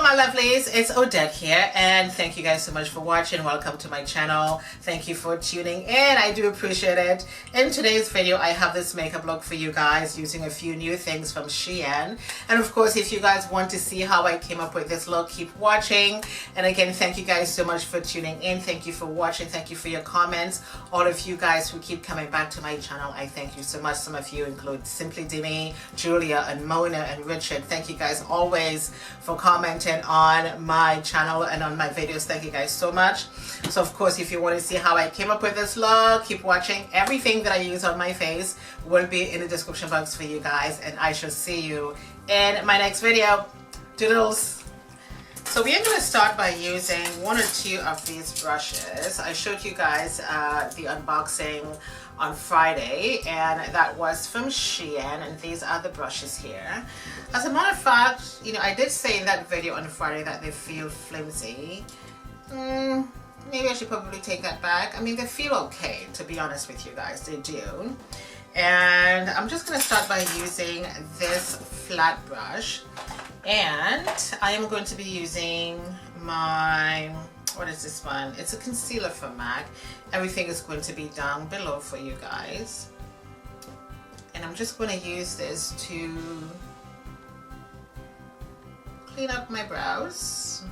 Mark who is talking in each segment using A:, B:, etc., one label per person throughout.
A: my lovelies, it's Odette here, and thank you guys so much for watching. Welcome to my channel. Thank you for tuning in. I do appreciate it. In today's video, I have this makeup look for you guys using a few new things from Shein. And of course, if you guys want to see how I came up with this look, keep watching. And again, thank you guys so much for tuning in. Thank you for watching. Thank you for your comments. All of you guys who keep coming back to my channel, I thank you so much. Some of you include Simply Demi, Julia, and Mona, and Richard. Thank you guys always for commenting on my channel and on my videos. Thank you guys so much. So of course, if you want to see how I came up with this look, keep watching. Everything that I use on my face will be in the description box for you guys, and I shall see you in my next video. Doodles. So we are going to start by using one or two of these brushes. I showed you guys the unboxing on Friday, and that was from Shein, and these are the brushes here. As a matter of fact, you know, I did say in that video on Friday that they feel flimsy. Maybe I should probably take that back. I mean, they feel okay, to be honest with you guys. They do. And I'm just going to start by using this flat brush, and I am going to be using my, what is this one? It's a concealer from MAC. Everything is going to be down below for you guys. And I'm just going to use this to clean up my brows.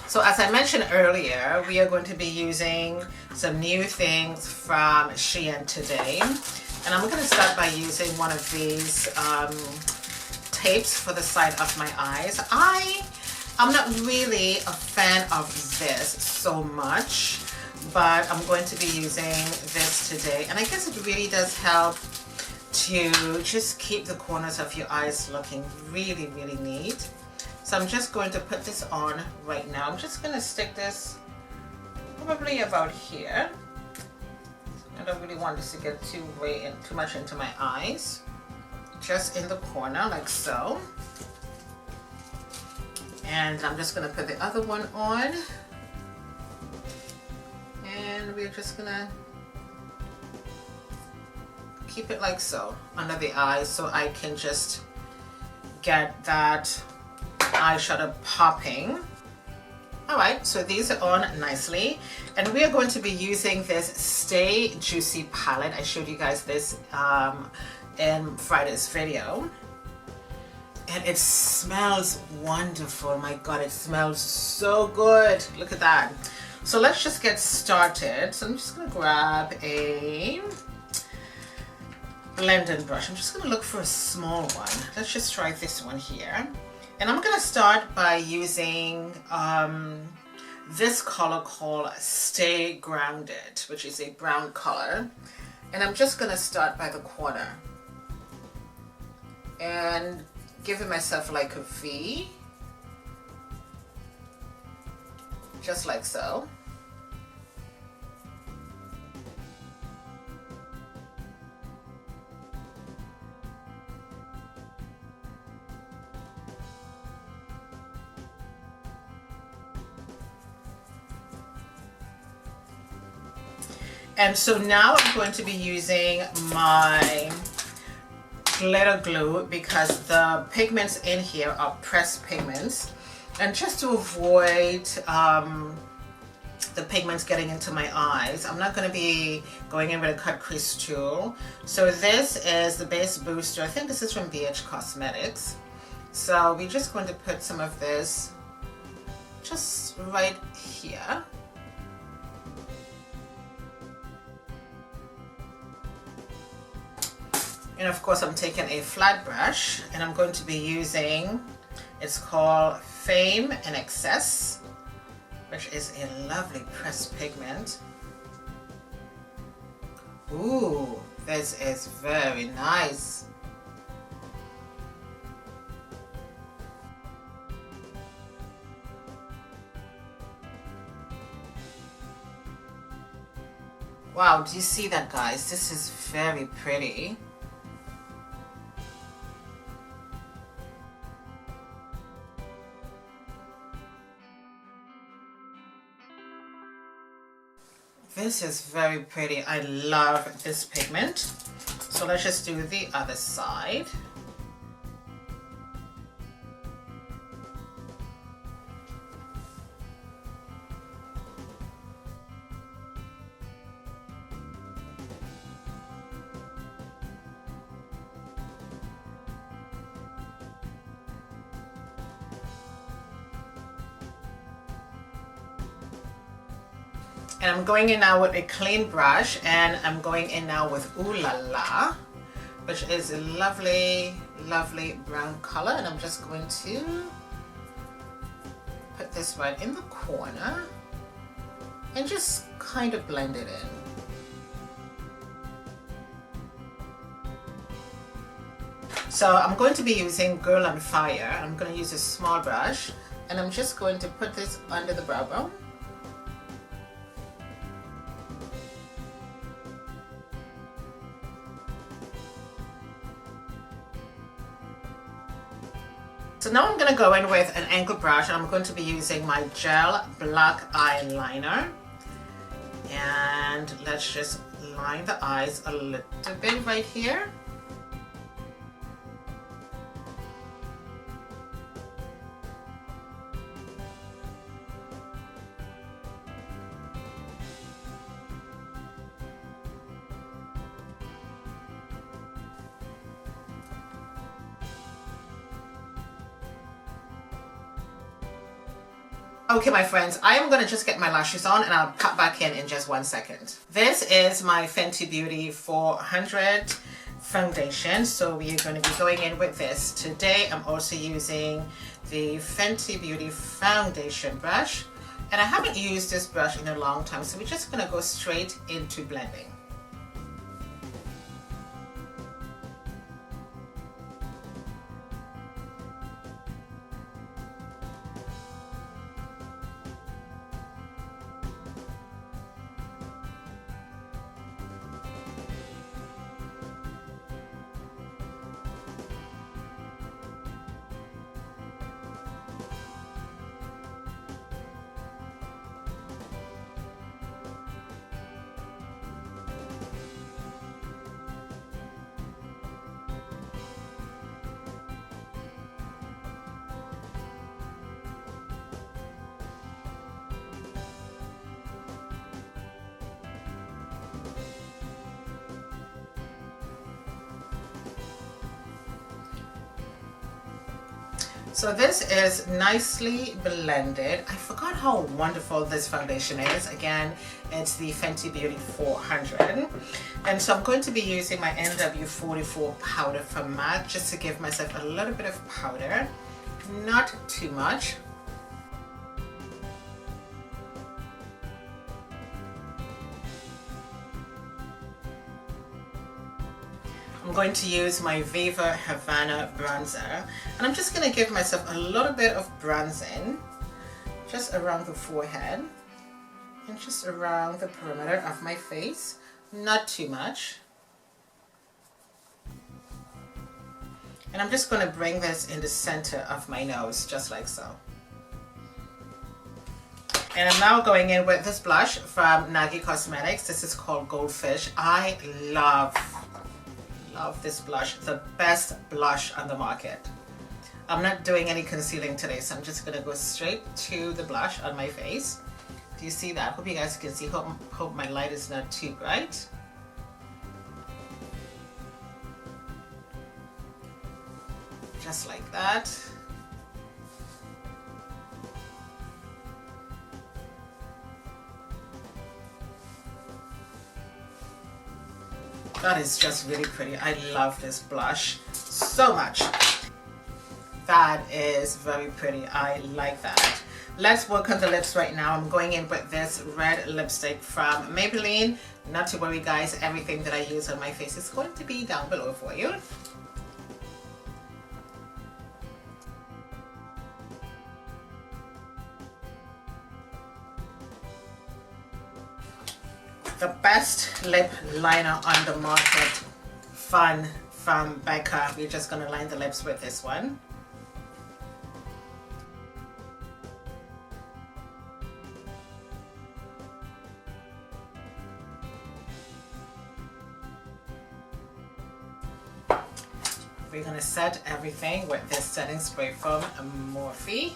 A: So as I mentioned earlier, we are going to be using some new things from Shein today. And I'm going to start by using one of these tapes for the side of my eyes. I'm not really a fan of this so much, but I'm going to be using this today. And I guess it really does help to just keep the corners of your eyes looking really, really neat. So I'm just going to put this on right now. I'm just going to stick this probably about here. I don't really want this to get too much into my eyes. Just in the corner, like so. And I'm just going to put the other one on. And we're just going to keep it like so under the eyes, so I can just get that eyeshadow popping. Alright, so these are on nicely, and we are going to be using this Stay Juicy palette. I showed you guys this in Friday's video, and it smells wonderful. My god, it smells so good. Look at that. So let's just get started. So I'm just going to grab a blending brush. I'm just going to look for a small one. Let's just try this one here. And I'm going to start by using this color called Stay Grounded, which is a brown color. And I'm just going to start by the corner and giving myself like a V, just like so. And so now I'm going to be using my glitter glue, because the pigments in here are pressed pigments. And just to avoid the pigments getting into my eyes, I'm not going to be going in with a cut crease tool. So this is the base booster. I think this is from BH Cosmetics. So we're just going to put some of this just right here. And of course, I'm taking a flat brush, and I'm going to be using, it's called Fame in Excess, which is a lovely pressed pigment. Ooh, this is very nice. Wow, do you see that, guys? This is very pretty. This is very pretty. I love this pigment. So let's just do the other side. And I'm going in now with a clean brush, and I'm going in now with Ooh La La, which is a lovely, lovely brown color. And I'm just going to put this right in the corner and just kind of blend it in. So I'm going to be using Girl on Fire. I'm going to use a small brush, and I'm just going to put this under the brow bone. So now I'm going to go in with an ankle brush, and I'm going to be using my gel black eyeliner. And let's just line the eyes a little bit right here. Okay, my friends, I am going to just get my lashes on, and I'll cut back in just 1 second. This is my Fenty Beauty 400 foundation, so we are going to be going in with this. Today I'm also using the Fenty Beauty foundation brush, and I haven't used this brush in a long time, so we're just going to go straight into blending. So this is nicely blended. I forgot how wonderful this foundation is. Again, it's the Fenty Beauty 400. And so I'm going to be using my NW44 powder from MAC just to give myself a little bit of powder, not too much. I'm going to use my Viva Havana bronzer, and I'm just going to give myself a little bit of bronzing just around the forehead and just around the perimeter of my face, not too much. And I'm just going to bring this in the center of my nose, just like so. And I'm now going in with this blush from Nagy Cosmetics. This is called Goldfish. I love this blush, the best blush on the market. I'm not doing any concealing today, so I'm just gonna go straight to the blush on my face. Do you see that? Hope you guys can see. Hope my light is not too bright. Just like that. That is just really pretty. I love this blush so much. That is very pretty. I like that. Let's work on the lips right now. I'm going in with this red lipstick from Maybelline. Not to worry, guys. Everything that I use on my face is going to be down below for you. The best lip liner on the market. Fun from Becca. We're just going to line the lips with this one. We're going to set everything with this setting spray from Morphe.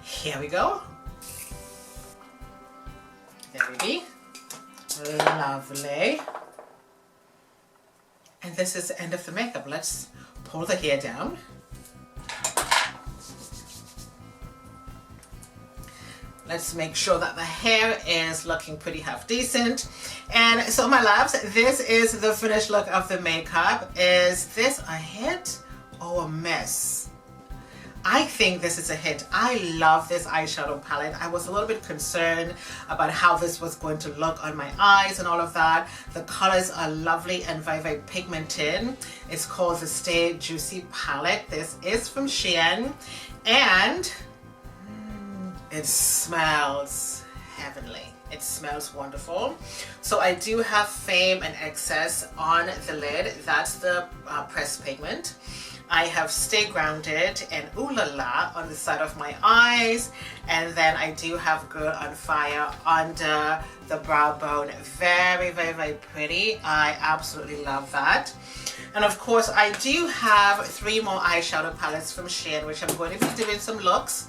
A: Here we go. There we be. Lovely. And this is the end of the makeup. Let's pull the hair down. Let's make sure that the hair is looking pretty half decent. And so my loves, this is the finished look of the makeup. Is this a hit or a miss? I think this is a hit. I love this eyeshadow palette. I was a little bit concerned about how this was going to look on my eyes and all of that. The colors are lovely and very, very pigmented. It's called the Stay Juicy palette. This is from Shein, and it smells heavenly. It smells wonderful. So I do have Fame and Excess on the lid. That's the pressed pigment. I have Stay Grounded and Ooh La La on the side of my eyes. And then I do have Girl on Fire under the brow bone. Very, very, very pretty. I absolutely love that. And of course, I do have 3 more eyeshadow palettes from Shein, which I'm going to be doing some looks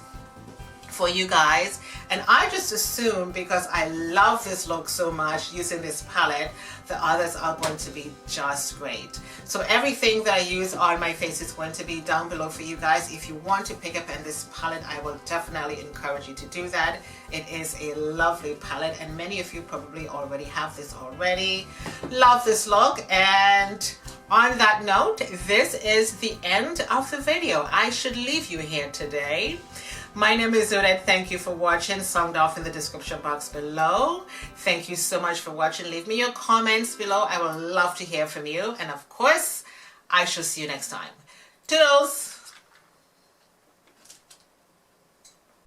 A: for you guys. And I just assume, because I love this look so much using this palette, the others are going to be just great. So everything that I use on my face is going to be down below for you guys. If you want to pick up in this palette, I will definitely encourage you to do that. It is a lovely palette, and many of you probably already have this already. Love this look. And on that note, this is the end of the video. I should leave you here today. My name is Odette. Thank you for watching. Sound off in the description box below. Thank you so much for watching. Leave me your comments below. I would love to hear from you. And of course, I shall see you next time. Toodles!